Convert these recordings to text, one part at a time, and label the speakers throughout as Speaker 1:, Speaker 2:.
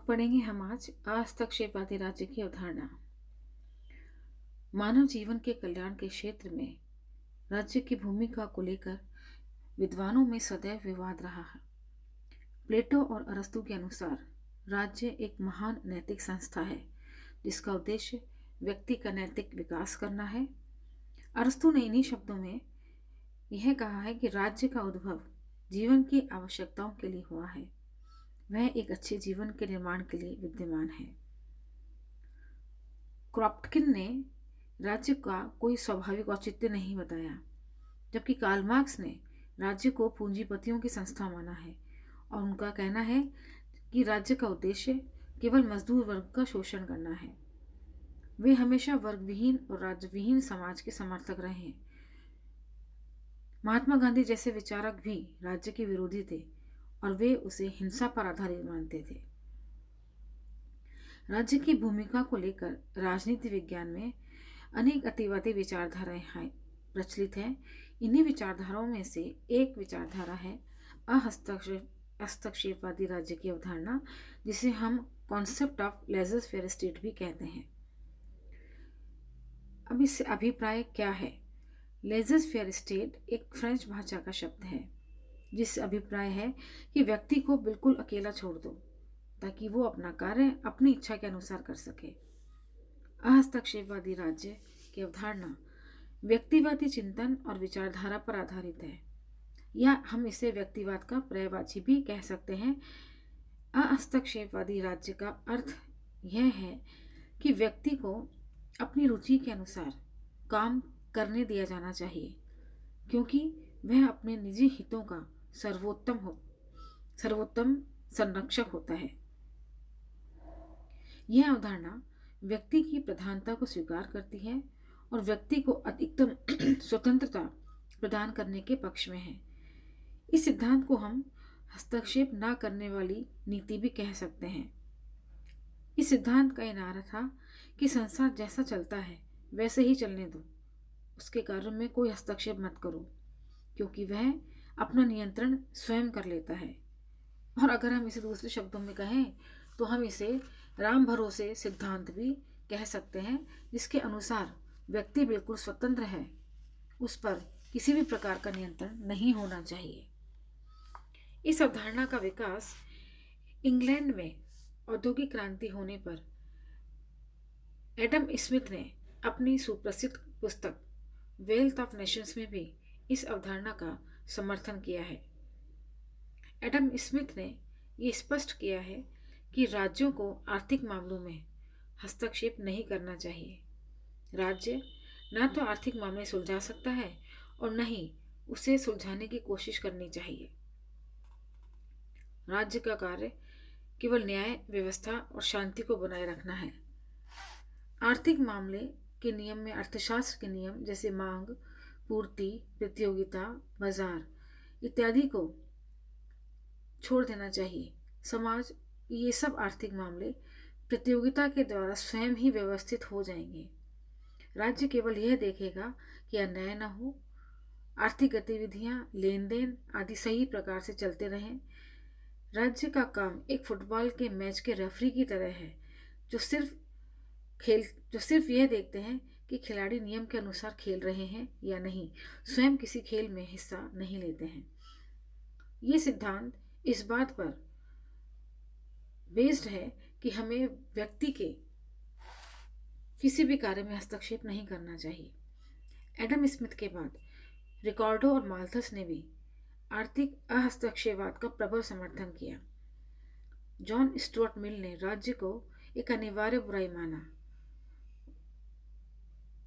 Speaker 1: पढ़ेंगे हम आज हस्तक्षेपवादी राज्य की अवधारणा। मानव जीवन के कल्याण के क्षेत्र में राज्य की भूमिका को लेकर विद्वानों में सदैव विवाद रहा है। प्लेटो और अरस्तु के अनुसार राज्य एक महान नैतिक संस्था है जिसका उद्देश्य व्यक्ति का नैतिक विकास करना है। अरस्तु ने इन्हीं शब्दों में यह कहा है कि राज्य का उद्भव जीवन की आवश्यकताओं के लिए हुआ है, वह एक अच्छे जीवन के निर्माण के लिए विद्यमान है। क्रॉप्टकिन ने राज्य का कोई स्वाभाविक औचित्य नहीं बताया, जबकि कार्ल मार्क्स ने राज्य को पूंजीपतियों की संस्था माना है और उनका कहना है कि राज्य का उद्देश्य केवल मजदूर वर्ग का शोषण करना है। वे हमेशा वर्गविहीन और राज्यविहीन समाज के समर्थक रहे हैं। महात्मा गांधी जैसे विचारक भी राज्य के विरोधी थे और वे उसे हिंसा पर आधारित मानते थे। राज्य की भूमिका को लेकर राजनीति विज्ञान में अनेक अतिवादी विचारधाराएं प्रचलित हैं। इन्हीं विचारधाराओं में से एक विचारधारा है हस्तक्षेपवादी राज्य की अवधारणा, जिसे हम concept of laissez faire state भी कहते हैं। अब इससे अभिप्राय क्या है? लेजर फेयर स्टेट एक फ्रेंच भाषा का शब्द है जिससे अभिप्राय है कि व्यक्ति को बिल्कुल अकेला छोड़ दो ताकि वो अपना कार्य अपनी इच्छा के अनुसार कर सके। हस्तक्षेपवादी राज्य की अवधारणा व्यक्तिवादी चिंतन और विचारधारा पर आधारित है, या हम इसे व्यक्तिवाद का पर्यायवाची भी कह सकते हैं। हस्तक्षेपवादी राज्य का अर्थ यह है कि व्यक्ति को अपनी रुचि के अनुसार काम करने दिया जाना चाहिए, क्योंकि वह अपने निजी हितों का सर्वोत्तम संरक्षक होता है। यह अवधारणा व्यक्ति की प्रधानता को स्वीकार करती है और व्यक्ति को अधिकतम स्वतंत्रता प्रदान करने के पक्ष में है। इस सिद्धांत को हम हस्तक्षेप न करने वाली नीति भी कह सकते हैं। इस सिद्धांत का यह नारा था कि संसार जैसा चलता है वैसे ही चलने दो, उसके कार्यों में कोई हस्तक्षेप मत करो, क्योंकि वह अपना नियंत्रण स्वयं कर लेता है। और अगर हम इसे दूसरे शब्दों में कहें तो हम इसे राम भरोसे सिद्धांत भी कह सकते हैं, जिसके अनुसार व्यक्ति बिल्कुल स्वतंत्र है, उस पर किसी भी प्रकार का नियंत्रण नहीं होना चाहिए। इस अवधारणा का विकास इंग्लैंड में औद्योगिक क्रांति होने पर एडम स्मिथ ने अपनी सुप्रसिद्ध पुस्तक वेल्थ ऑफ नेशंस में भी इस अवधारणा का समर्थन किया है। एडम स्मिथ ने यह स्पष्ट किया है कि राज्यों को आर्थिक मामलों में हस्तक्षेप नहीं करना चाहिए। राज्य न तो आर्थिक मामले सुलझा सकता है और न ही उसे सुलझाने की कोशिश करनी चाहिए। राज्य का कार्य केवल न्याय व्यवस्था और शांति को बनाए रखना है। आर्थिक मामले के नियम में अर्थशास्त्र के नियम जैसे मांग, पूर्ति, प्रतियोगिता, बाजार इत्यादि को छोड़ देना चाहिए। समाज ये सब आर्थिक मामले प्रतियोगिता के द्वारा स्वयं ही व्यवस्थित हो जाएंगे। राज्य केवल यह देखेगा कि अन्याय न हो, आर्थिक गतिविधियां, लेन देन आदि सही प्रकार से चलते रहें। राज्य का काम एक फुटबॉल के मैच के रेफरी की तरह है, जो सिर्फ यह देखते हैं कि खिलाड़ी नियम के अनुसार खेल रहे हैं या नहीं, स्वयं किसी खेल में हिस्सा नहीं लेते हैं। ये सिद्धांत इस बात पर बेस्ड है कि हमें व्यक्ति के किसी भी कार्य में हस्तक्षेप नहीं करना चाहिए। एडम स्मिथ के बाद रिकार्डो और माल्थस ने भी आर्थिक हस्तक्षेपवाद का प्रबल समर्थन किया। जॉन स्टुअर्ट मिल ने राज्य को एक अनिवार्य बुराई माना।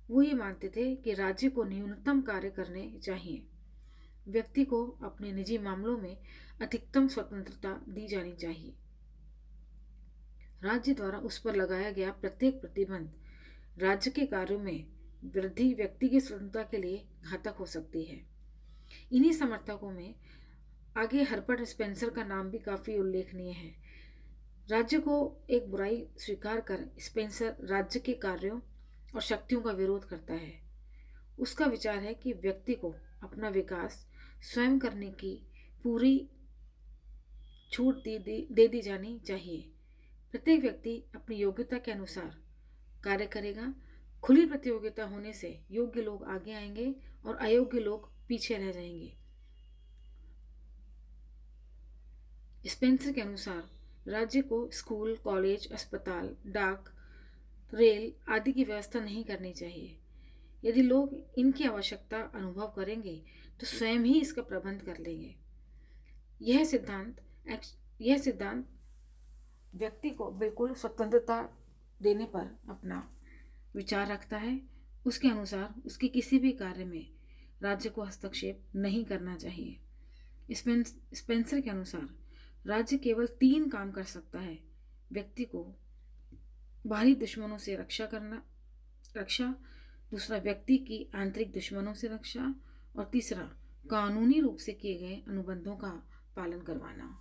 Speaker 1: वो ये मानते थे कि राज्य को न्यूनतम कार्य करने चाहिए, व्यक्ति को अपने निजी मामलों में अधिकतम स्वतंत्रता दी जानी चाहिए। राज्य द्वारा उस पर लगाया गया प्रत्येक प्रतिबंध राज्य के कार्यों में वृद्धि व्यक्ति की स्वतंत्रता के लिए घातक हो सकती है। इन्हीं समर्थकों में आगे हर्बर्ट स्पेंसर का नाम भी काफी उल्लेखनीय है। राज्य को एक बुराई स्वीकार कर स्पेंसर राज्य के कार्यों और शक्तियों का विरोध करता है। उसका विचार है कि व्यक्ति को अपना विकास स्वयं करने की पूरी छूट दे दी जानी चाहिए। प्रत्येक व्यक्ति अपनी योग्यता के अनुसार कार्य करेगा। खुली प्रतियोगिता होने से योग्य लोग आगे आएंगे और अयोग्य लोग पीछे रह जाएंगे। स्पेंसर के अनुसार राज्य को स्कूल, कॉलेज, अस्पताल, डाक, रेल आदि की व्यवस्था नहीं करनी चाहिए। यदि लोग इनकी आवश्यकता अनुभव करेंगे तो स्वयं ही इसका प्रबंध कर लेंगे। यह सिद्धांत यह सिद्धांत व्यक्ति को बिल्कुल स्वतंत्रता देने पर अपना विचार रखता है। उसके अनुसार उसके किसी भी कार्य में राज्य को हस्तक्षेप नहीं करना चाहिए। स्पेंसर के अनुसार राज्य केवल 3 काम कर सकता है: व्यक्ति को बाहरी दुश्मनों से रक्षा, दूसरा व्यक्ति की आंतरिक दुश्मनों से रक्षा, और तीसरा कानूनी रूप से किए गए अनुबंधों का पालन करवाना।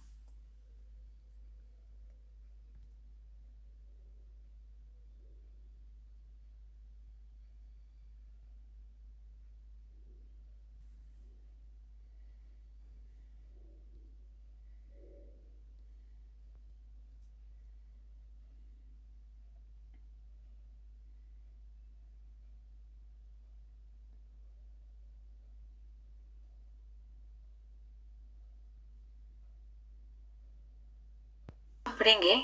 Speaker 1: पढ़ेंगे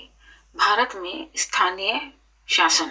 Speaker 1: भारत में स्थानीय शासन।